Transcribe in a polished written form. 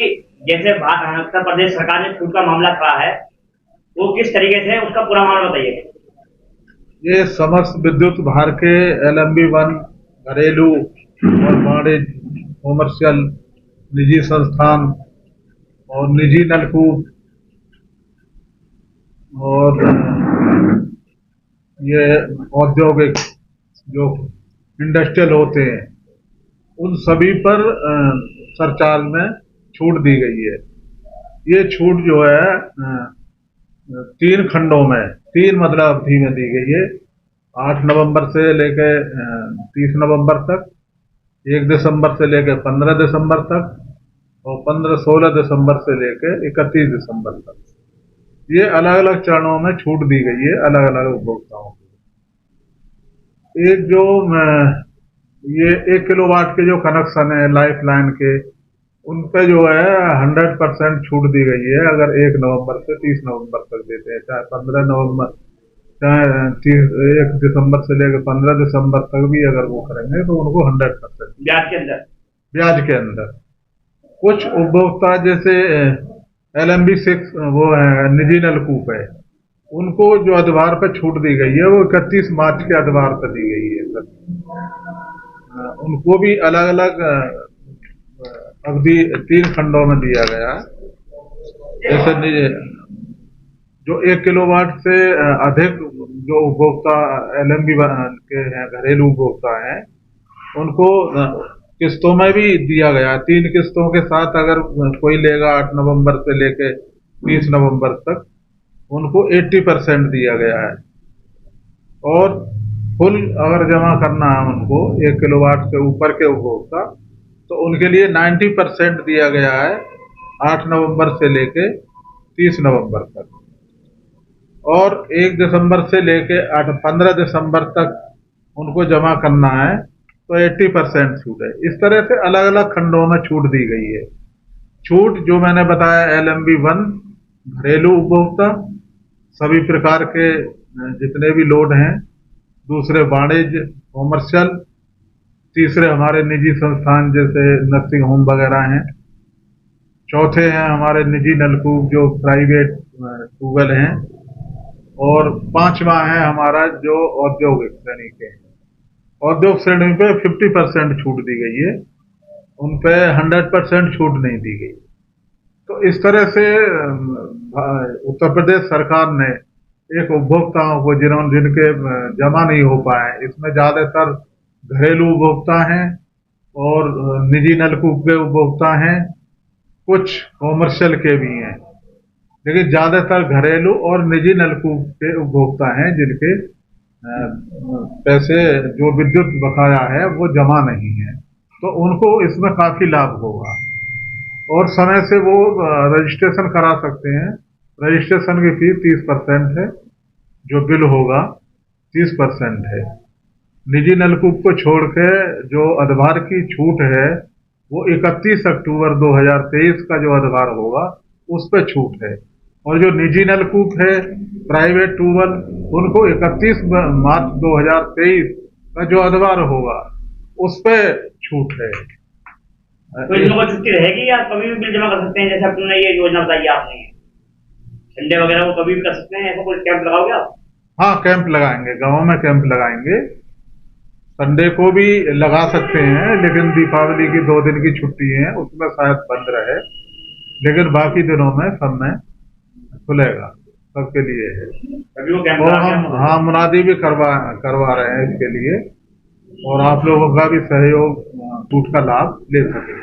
कि जैसे उत्तर प्रदेश सरकार ने छूट का मामला खड़ा है, वो किस तरीके से उसका पूरा मामला बताइए। ये समस्त विद्युत भार के LMB1 घरेलू और वाणिज्य कॉमर्शियल निजी संस्थान और निजी नलकूप और ये औद्योगिक जो इंडस्ट्रियल होते हैं उन सभी पर सरचार्ज में छूट दी गई है। ये छूट जो है 3 खंडों में 3 मतलब अवधि में दी गई है। 8 नवंबर से लेके 30 नवंबर तक, 1 दिसंबर से लेके 15 दिसंबर तक और 15-16 दिसंबर से लेके 31 दिसंबर तक। ये अलग अलग चरणों में छूट दी गई है अलग अलग उपभोक्ताओं को। एक जो ये 1 किलोवाट के जो कनेक्शन है लाइफ लाइन के, उन पे जो है 100% छूट दी गई है। अगर 1 नवंबर से 30 नवंबर तक देते हैं, चाहे 15 नवंबर, चाहे 1 दिसंबर से लेकर 15 दिसंबर तक भी अगर वो करेंगे तो उनको 100% ब्याज के अंदर। कुछ उपभोक्ता जैसे LMB6 वो है निजी नलकूप है, उनको जो अधिभार पर छूट दी गई है वो 31 मार्च के अधिभार पर दी गई है सर। उनको भी अलग अलग अवधि 3 खंडों में दिया गया। जैसे जो 1 किलोवाट से अधिक जो उपभोक्ता LMB के हैं, घरेलू उपभोक्ता हैं, उनको किस्तों में भी दिया गया। 3 किस्तों के साथ अगर कोई लेगा 8 नवंबर से लेके 30 नवंबर तक, उनको 80% दिया गया है। और फुल अगर जमा करना है उनको 1 किलोवाट से ऊपर के उपभोक्ता, तो उनके लिए 90% दिया गया है 8 नवंबर से लेके 30 नवंबर तक। और 1 दिसंबर से लेके 15 दिसंबर तक उनको जमा करना है तो 80% छूट है। इस तरह से अलग अलग खंडों में छूट दी गई है। छूट जो मैंने बताया LMB1 घरेलू उपभोक्ता, सभी प्रकार के जितने भी लोड हैं, दूसरे वाणिज्य कॉमर्शियल, तीसरे हमारे निजी संस्थान जैसे नर्सिंग होम वगैरह हैं, चौथे हैं हमारे निजी नलकूप जो प्राइवेट ट्यूबवेल हैं, और 5वां है हमारा जो औद्योगिक श्रेणी के हैं। औद्योगिक श्रेणी पे 50% छूट दी गई है, उन पे 100% छूट नहीं दी गई। तो इस तरह से उत्तर प्रदेश सरकार ने एक उपभोक्ताओं को जिनके जमा नहीं हो पाए, इसमें ज्यादातर घरेलू उपभोक्ता हैं और निजी नलकूप के उपभोक्ता हैं, कुछ कॉमर्शियल के भी हैं, लेकिन ज्यादातर घरेलू और निजी नलकूप के उपभोक्ता हैं जिनके पैसे जो विद्युत बकाया है वो जमा नहीं है। तो उनको इसमें काफी लाभ होगा और समय से वो रजिस्ट्रेशन करा सकते हैं। रजिस्ट्रेशन की फीस 30% है, जो बिल होगा 30% है। निजी नलकूप को छोड़ के जो अधिभार की छूट है वो 31 अक्टूबर 2023 का जो अधिभार होगा उस पर छूट है। और जो निजी नलकूप है प्राइवेट ट्यूबवेल, उनको 31 मार्च 2023 का जो अधिभार होगा उस पर छूट है। तो इन लोगों को छुट्टी रहेगी या कभी भी बिल जमा कर सकते हैं? जैसे आपने ये योजना बताई आपने, संडे वगैरह वो कभी भी कर सकते हैं, ऐसा कोई कैंप लगाओगे आप? हाँ, कैंप लगाएंगे, गाँव में कैंप लगाएंगे। संडे को भी लगा सकते हैं, लेकिन दीपावली की 2 दिन की छुट्टी है उसमें शायद बंद रहे, लेकिन बाकी दिनों में सब में खुलेगा, सबके लिए है। अभी वो कैंप और हम मुनादी भी करवा रहे हैं इसके लिए, और आप लोगों का भी सहयोग छूट का लाभ ले सकें।